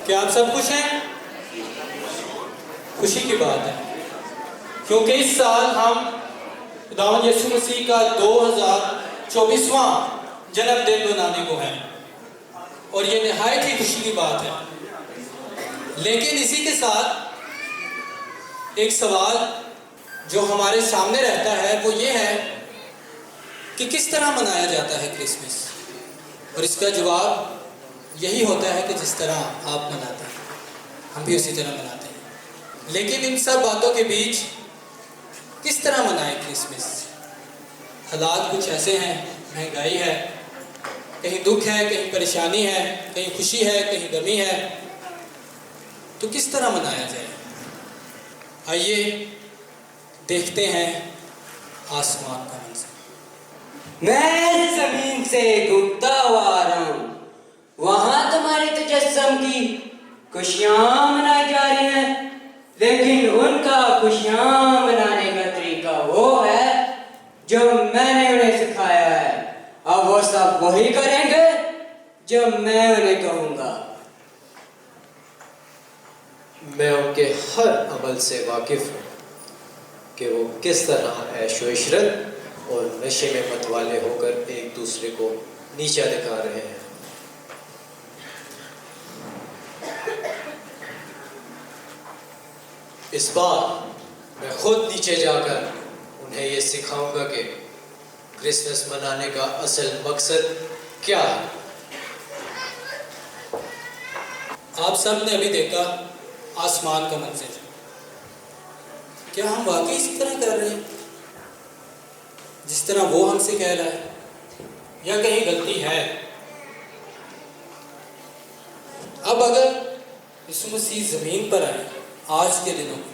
क्या आप सब खुश हैं? खुशी की बात है, क्योंकि इस साल हम खुदावंद यीशु मसीह का 2024वां जन्मदिन मनाने को है और ये निहायत ही खुशी की बात है। लेकिन इसी के साथ एक सवाल जो हमारे सामने रहता है वो ये है कि किस तरह मनाया जाता है क्रिसमस, और इसका जवाब यही होता है कि जिस तरह आप मनाते हैं हम भी उसी तरह मनाते हैं। लेकिन इन सब बातों के बीच किस तरह मनाएं क्रिसमस? हालात कुछ ऐसे हैं, महंगाई है, कहीं दुख है, कहीं परेशानी है, कहीं खुशी है, कहीं गमी है, तो किस तरह मनाया जाए? आइए देखते हैं आसमान का मंजर। मैं जमीन से घूमता हुआ आ रहा हूँ, वहां तुम्हारे तजस्सुम की खुशियां मनाई जा रही हैं, लेकिन उनका खुशियां मनाने का तरीका वो है जो मैंने उन्हें सिखाया है। अब वो सब वही करेंगे जो मैं उन्हें कहूँगा। मैं उनके हर अमल से वाकिफ हूँ कि वो किस तरह ऐश व इशरत और नशे में मतवाले होकर एक दूसरे को नीचा दिखा रहे हैं। इस बार मैं खुद नीचे जाकर उन्हें ये सिखाऊंगा कि क्रिसमस मनाने का असल मकसद क्या है। आप सब ने अभी देखा आसमान का मंजर। क्या हम वाकई इसी तरह कर रहे हैं जिस तरह वो हमसे कह रहा है, या कहीं गलती है? अब अगर यीशु मसीह ज़मीन पर आए आज के दिनों में,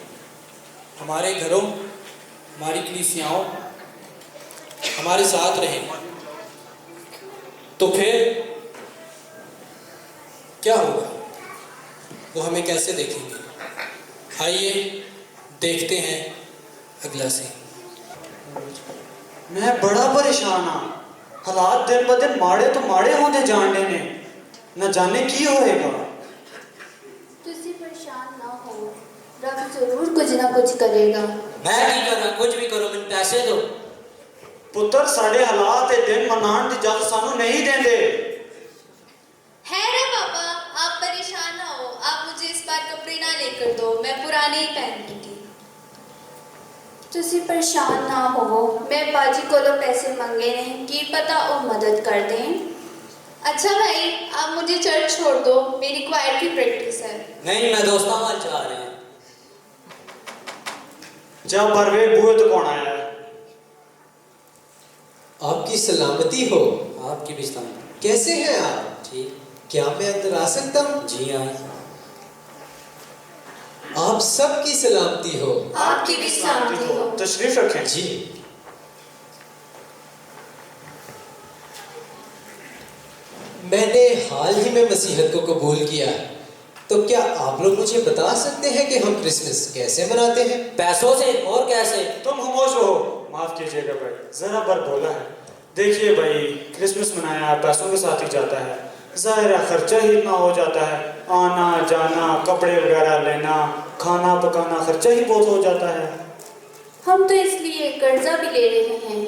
हमारे घरों, हमारी कलीसियाओं, हमारे साथ रहें, तो फिर क्या होगा? वो हमें कैसे देखेंगे? आइए देखते हैं अगला सीन। मैं बड़ा परेशान हाँ। हालात दिन ब दिन माड़े तो माड़े होते जाने ने, न जाने की होएगा। तुसी परेशान ना हो, रब जरूर कुछ ना कुछ करेगा। मैं की करा, कुछ भी करो, मैंने पैसे दो। पुत्र साढ़े हालात ए दिन मनाने की इजाजत सानू नहीं देंदे। है ना पापा, आप परेशान ना हो, आप मुझे इस बार कपड़े ना लेकर दो, मैं पुराने ही पहन लूंगी। तुसी परेशान ना हो, मैं बाजी को पैसे मांगे नहीं कि पता वो मदद कर दें। अच्छा भाई, आप मुझे चर्च छोड़ दो, मेरी क्वायर की प्रैक्टिस है। नहीं, मैं दोस्तों वाल जा रहे हैं। जब भरवे बुए तो कौन आया है? आपकी सलामती हो। आपकी भी सलामती। कैसे हैं आप? ठीक। क्या मैं अंदर आ सकता हूँ? जी आए। आप सबकी सलामती हो। आपकी भी सलामती हो। तशरीफ रखें। जी। मैंने हाल ही में मसीहत को कबूल किया, तो क्या आप लोग मुझे बता सकते हैं कि हम क्रिसमस कैसे मनाते हैं? पैसों से और कैसे? तुम खामोश हो। माफ कीजिएगा भाई, जरा बर बोला है। देखिए भाई, क्रिसमस मनाया पैसों के साथ ही जाता है, ज़ाहिर है खर्चा ही इतना हो जाता है, आना जाना, कपड़े वगैरह लेना, खाना पकाना, खर्चा ही बहुत हो जाता है। हम तो इसलिए कर्जा भी ले रहे हैं।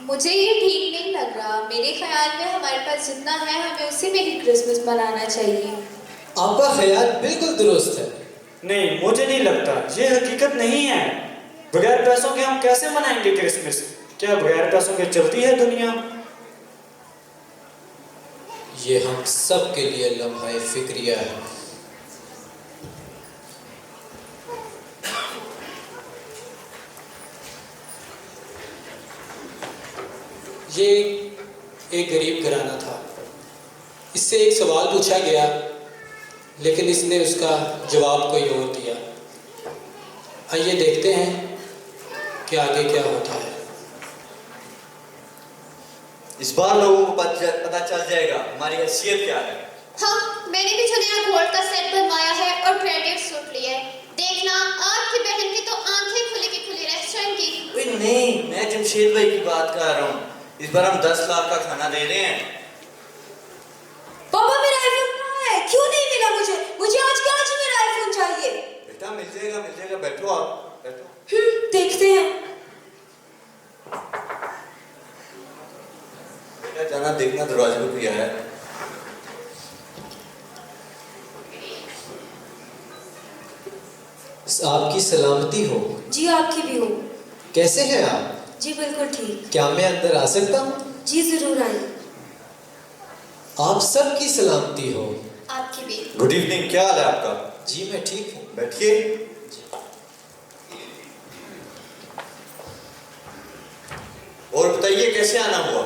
मुझे ये ठीक नहीं लग रहा। मेरे ख्याल में हमारे पास जितना है हमें उसी में ही क्रिसमस मनाना चाहिए। आपका ख्याल बिल्कुल दुरुस्त है। नहीं, मुझे नहीं लगता, ये हकीकत नहीं है। बगैर पैसों के हम कैसे मनाएंगे क्रिसमस? क्या बगैर पैसों के चलती है दुनिया? ये हम सब के लिए लम्हा फिक्रिया है। ये एक गरीब घराना था। इससे एक सवाल पूछा गया, लेकिन इसने उसका जवाब कोई और दिया। आइए देखते हैं कि आगे क्या होता है। इस बार लोगों को पता चल जाएगा हमारी हैसियत क्या है। हाँ, मैंने भी जो नया गोल्ड का सेट बनवाया है और ब्रांडेड सूट लिया है। देखना, आपकी बहन की तो आंखें खुली की खुली रेस्टोरेंट की। नहीं, मैं जमशेद भाई की बात कर रहा हूँ। इस बार हम 10 लाख का खाना दे रहे हैं। पापा, मेरा आईफोन कहाँ है? क्यों नहीं मिला मुझे? मुझे आज बैठो आप, बैठो। देखते हैं। बेटा जाना देखना, दरवाजे पे कोई आया है। आपकी सलामती हो। जी आपकी भी हो। कैसे हैं आप? जी बिल्कुल ठीक। क्या मैं अंदर आ सकता हूँ? जी जरूर आइए। आप सबकी सलामती हो। आपकी भी। गुड इवनिंग, क्या हाल है आपका? जी मैं ठीक हूँ। बैठिए। और बताइए कैसे आना हुआ?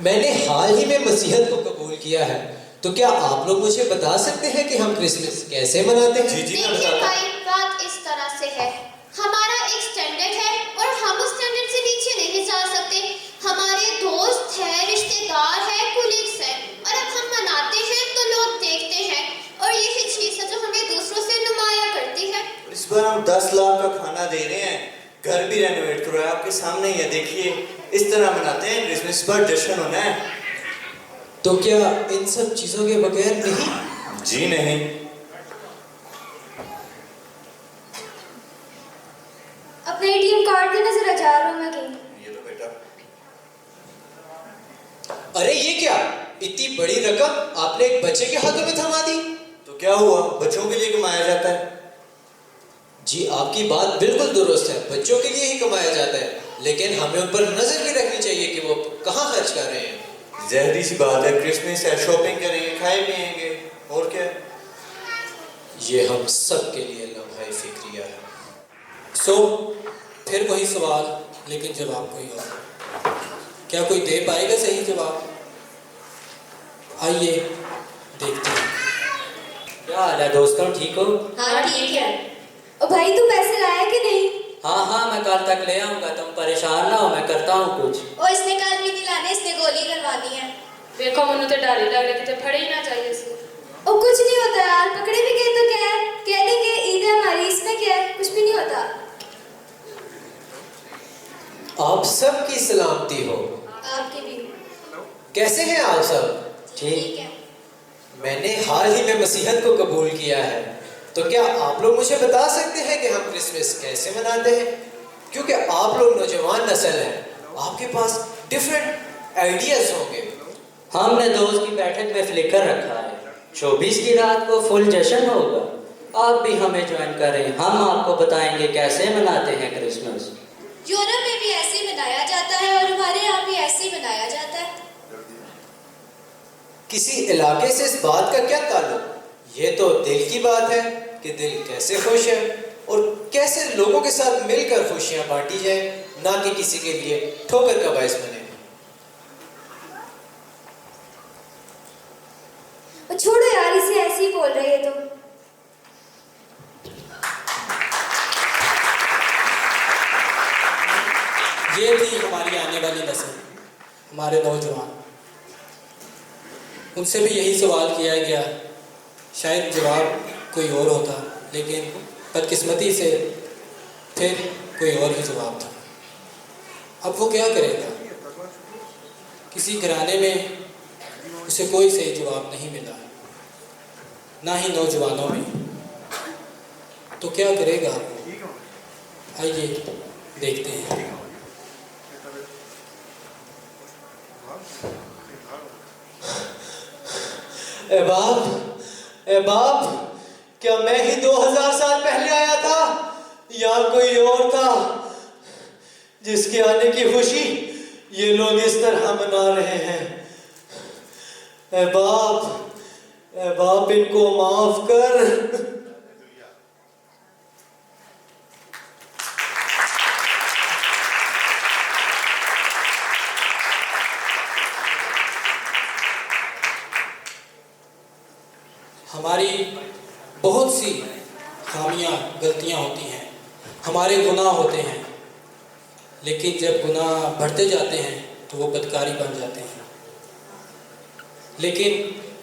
मैंने हाल ही में मसीहत को कबूल किया है, तो क्या आप लोग मुझे बता सकते हैं कि हम क्रिसमस कैसे मनाते हैं? जी मैं देखिए बताता भाई, बात इस तरह से है। हमारा एक स्टैंडर्ड है और हम उस स्टैंडर्ड से नीचे नहीं जा सकते। हमारे दोस्त हैं, रिश्तेदार हैं, कुलीग्स हैं, और अब हम मनाते हैं तो लोग देखते हैं, और यही चीज है जो हमें दूसरों से नुमाया करती है। हूँ। इस बार हम 10 लाख का खाना दे रहे हैं, घर भी रेनोवेट करो है, आपके सामने ही है, देखिए इस तरह मनाते हैं क्रिसमस पर, जश्न होना है। तो क्या इन सब चीजों के बगैर नहीं? जी नहीं। अपना एटीएम कार्ड देना जरा, जा रहा हूँ मैं कहीं। ये लो बेटा। अरे ये क्या, इतनी बड़ी रकम आपने एक बच्चे के हाथों में थमा दी? तो क्या हुआ, बच्चों के लिए कमाया जाता है। जी आपकी बात बिल्कुल दुरुस्त है, बच्चों के लिए ही कमाया जाता है, लेकिन हमें उन पर नजर भी रखनी चाहिए कि वो कहाँ खर्च कर रहे हैं। जहरी सी बात है, क्रिसमस है, शॉपिंग करेंगे, खाए पिएंगे, और क्या। ये हम सब के लिए लम्हा फिक्रिया है। सो फिर वही सवाल, लेकिन जवाब कोई और। क्या कोई दे पाएगा सही जवाब? आइए देखते हैं। क्या हाल है दोस्तों, ठीक हो? हाँ ठीक है। ओ भाई तू पैसे लाया कि नहीं? हाँ हाँ, मैं कल तक ले आऊँगा, तुम परेशान ना हो, मैं करता हूँ कुछ। और इसने कल भी नहीं लाने, इसने गोली करवानी है। देखो मैंने तो डर ही लग रहा कि फड़े ही ना चाहिए इसे। ओ कुछ नहीं होता यार, पकड़े भी गए तो क्या है, कह देंगे ईद है हमारी, इसमें क्या है, कुछ भी नहीं होता। आप सबकी सलामती हो। आपकी भी। कैसे हैं आप सब? ठीक है। मैंने हाल ही में मसीहत को कबूल किया है, तो क्या आप लोग मुझे बता सकते हैं कि हम क्रिसमस कैसे मनाते हैं? क्योंकि आप लोग नौजवान नस्ल हैं, आपके पास डिफरेंट आइडियाज होंगे। हमने दोस्त की बैठक में फ्लिकर रखा है, 24 की रात को फुल जश्न होगा। आप भी हमें ज्वाइन करें, हम आपको बताएंगे कैसे मनाते हैं क्रिसमस। यूरोप में भी ऐसे ही मनाया जाता है और हमारे यहाँ भी ऐसे ही मनाया जाता है। किसी इलाके से इस बात का क्या ताल्लुक? ये तो दिल की बात है कि दिल कैसे खुश है और कैसे लोगों के साथ मिलकर खुशियां बांटी जाए, ना कि किसी के लिए ठोकर का बायस बने। छोड़ो यार, इसे ऐसे ही बोल रही है तो। ये थी हमारी आने वाली नस्ल, हमारे नौजवान। उनसे भी यही सवाल किया गया, शायद जवाब कोई और होता, लेकिन बदकिस्मती से फिर कोई और ही जवाब था। अब वो क्या करेगा? किसी घराने में उसे कोई सही जवाब नहीं मिला, ना ही नौजवानों में। तो क्या करेगा वो? आइए देखते हैं। ए बाप, क्या मैं ही 2000 साल पहले आया था या कोई और था जिसके आने की खुशी ये लोग इस तरह मना रहे हैं? ए बाप इनको माफ कर। हमारी बहुत सी खामियां, गलतियां होती हैं, हमारे गुनाह होते हैं, लेकिन जब गुनाह बढ़ते जाते हैं तो वो बदकारी बन जाते हैं, लेकिन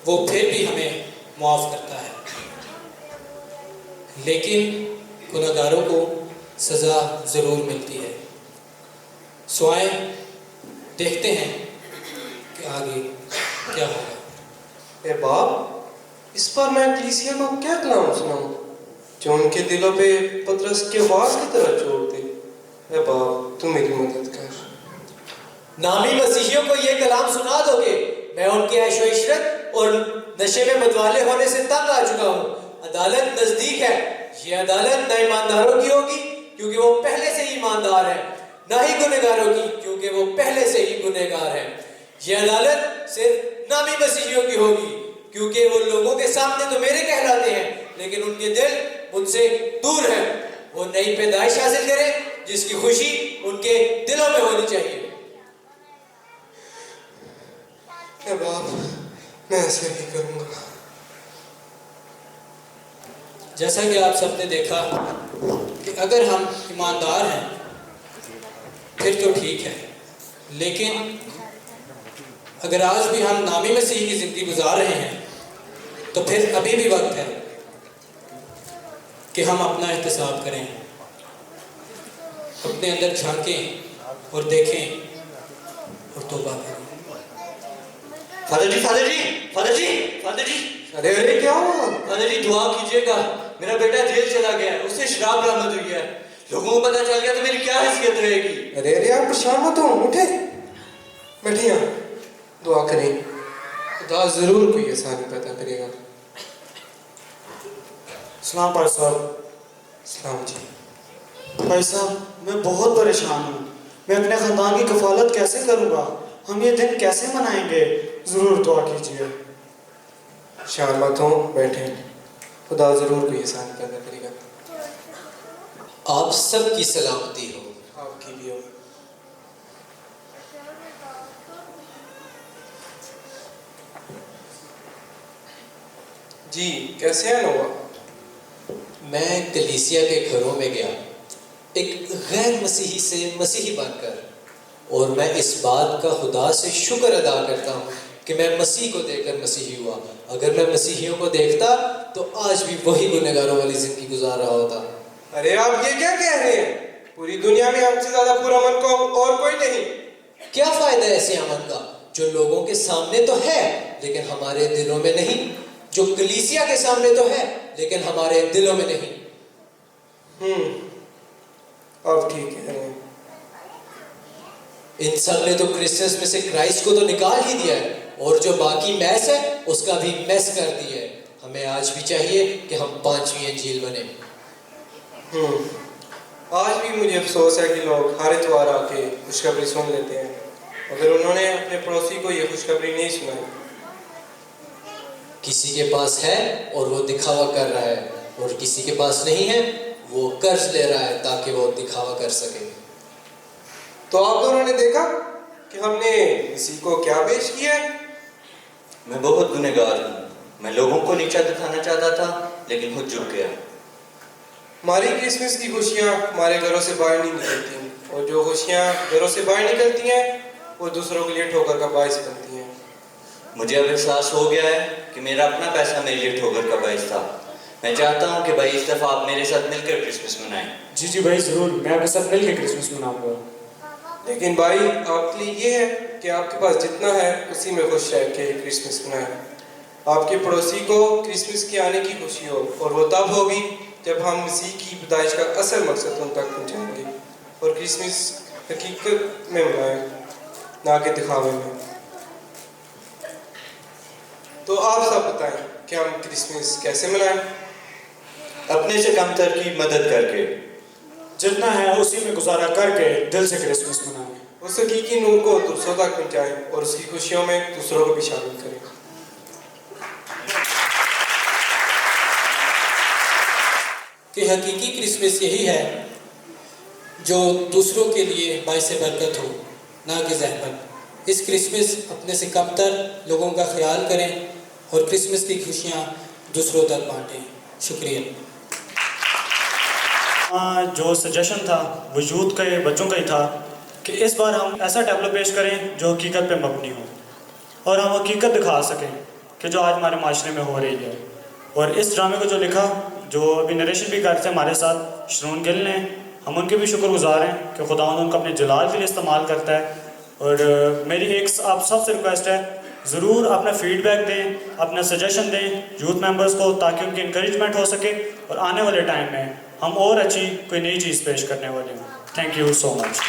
वो फिर भी हमें माफ़ करता है। लेकिन गुनहगारों को सज़ा ज़रूर मिलती है। सो आए देखते हैं कि आगे क्या होगा। ए बाप, इस पर मैं कलीसिया को क्या कलाम सुनाऊं? जो उनके दिलों पे पतरस के वार की तरह चोट थे। ए बाप, तू मेरी मदद कर। नामी मसीहियों को ये कलाम सुना दोगे, मैं उनके ऐशो इशरत और नशे में मतवाले होने से तंग आ चुका हूँ। अदालत नजदीक है। ये अदालत न ईमानदारों की होगी क्योंकि वो पहले से ही ईमानदार है, ना ही गुनहगारों की क्योंकि वो पहले से ही गुनहगार है। ये अदालत सिर्फ नामी मसीहियों की होगी क्योंकि वो लोगों के सामने तो मेरे कहलाते हैं, लेकिन उनके दिल मुझसे दूर हैं। वो नई पैदाइश हासिल करें जिसकी खुशी उनके दिलों में होनी चाहिए। ए बाप, मैं ऐसे ही करूँगा। जैसा कि आप सबने देखा कि अगर हम ईमानदार हैं फिर तो ठीक है, लेकिन अगर आज भी हम नामी मसीह की ज़िंदगी गुजार रहे हैं तो फिर अभी भी वक्त है कि हम अपना एहतसाब करें, अपने अंदर झांकें और देखें और तौबा करें। फादर जी, फादर जी, फादर जी, फादर जी, अरे अरे, क्या हुआ? फादर जी दुआ कीजिएगा, मेरा बेटा जेल चला गया है, उससे शराब बरामद हुई है। लोगों को पता चल गया तो मेरी क्या हैसियत रहेगी? अरे अरे, आप परेशान मत हो, उठे बैठिए, दुआ करें, खुदा जरूर कोई आसानी पैदा करेगा। सलाम भाई साहब। सलाम जी। भाई साहब, मैं बहुत परेशान हूँ। मैं अपने ख़ानदान की कफालत कैसे करूँगा? हम ये दिन कैसे मनाएंगे? ज़रूर दुआ कीजिए। शान मत हो, बैठे, खुदा जरूर कोई आसानी पैदा करेगा। आप सबकी सलामती हो। आपकी भी हो। जी, कैसे हैं नोआ? मैं कलीसिया के घरों में गया एक गैर मसीही से मसीही बनकर, और मैं इस बात का खुदा से शुक्र अदा करता हूँ कि मैं मसीह को देखकर मसीही हुआ। अगर मैं मसीहियों को देखता तो आज भी वही गुनहगारों वाली जिंदगी गुजार रहा होता। अरे आप ये क्या कह रहे हैं? पूरी दुनिया में हमसे ज्यादा पुरअमन को और कोई नहीं। क्या फायदा ऐसे अमन का जो लोगों के सामने तो है लेकिन हमारे दिलों में नहीं, जो कलीसिया के सामने तो है लेकिन हमारे दिलों में नहीं। अब ठीक है। इन सब ने तो क्रिसमस में से क्राइस्ट को तो निकाल ही दिया है, और जो बाकी मैस है उसका भी मैस कर दिया है। हमें आज भी चाहिए कि हम 5वीं इंजील बने। आज भी मुझे अफसोस है कि लोग हर इतवार आके खुशखबरी सुन लेते हैं मगर उन्होंने अपने पड़ोसी को ये खुशखबरी नहीं सुनाई। किसी के पास है और वो दिखावा कर रहा है, और किसी के पास नहीं है वो कर्ज ले रहा है ताकि वो दिखावा कर सके। तो आप दोनों ने देखा कि हमने इसी को क्या पेश किया है। मैं बहुत गुनहगार हूँ। मैं लोगों को नीचा दिखाना चाहता था लेकिन खुद झुक गया। हमारी क्रिसमस की खुशियाँ हमारे घरों से बाहर नहीं निकलती, और जो खुशियाँ घरों से बाहर निकलती हैं वो दूसरों के लिए ठोकर का बायस बनती हैं। मुझे अब एहसास हो गया है कि मेरा अपना पैसा मेरे लिए ठोकर का बायस था। मैं चाहता हूँ कि भाई इस दफ़ा आप मेरे साथ मिलकर क्रिसमस मनाएं। जी जी भाई, ज़रूर, मैं आपके साथ मिलकर क्रिसमस मनाऊंगा। लेकिन भाई आपके लिए ये है कि आपके पास जितना है उसी में खुश रह के क्रिसमस मनाएं। आपके पड़ोसी को क्रिसमस के आने की खुशी हो, और वो तब होगी जब हम मसीह की पैदाइश का असल मकसद उन तक पहुँचाएंगे और क्रिसमस हकीकत में मनाएं, ना कि दिखावे में। तो आप सब बताएं कि हम क्रिसमस कैसे मनाएं? अपने से कमतर की मदद करके, जितना है उसी में गुजारा करके दिल से क्रिसमस मनाएं। उस हकीकी नूर को दूसरों तक पहुँचाएं और उसकी खुशियों में दूसरों को भी शामिल करें। कि हकीकी क्रिसमस यही है जो दूसरों के लिए बाइस बरकत हो, ना कि ज़हमत। इस क्रिसमस अपने से कमतर लोगों का ख्याल करें और क्रिसमस की खुशियाँ दूसरों तक बांटें। शुक्रिया। जो सजेशन था वो यूथ के बच्चों का ही था कि इस बार हम ऐसा टैबलो पेश करें जो हकीकत पे मबनी हो, और हम हकीकत दिखा सकें कि जो आज हमारे माशरे में हो रही है। और इस ड्रामे को जो लिखा, जो अभी नरेशन भी करते हैं हमारे साथ शरून गिल ने, हम उनके भी शुक्रगुजार हैं कि खुदा उनको अपने जलाल के लिए इस्तेमाल करता है और मेरी एक आप सबसे रिक्वेस्ट है, ज़रूर अपना फीडबैक दें, अपना सजेशन दें यूथ मेंबर्स को, ताकि उनकी इंकरेजमेंट हो सके और आने वाले टाइम में हम और अच्छी कोई नई चीज़ पेश करने वाले हैं। Thank you so much.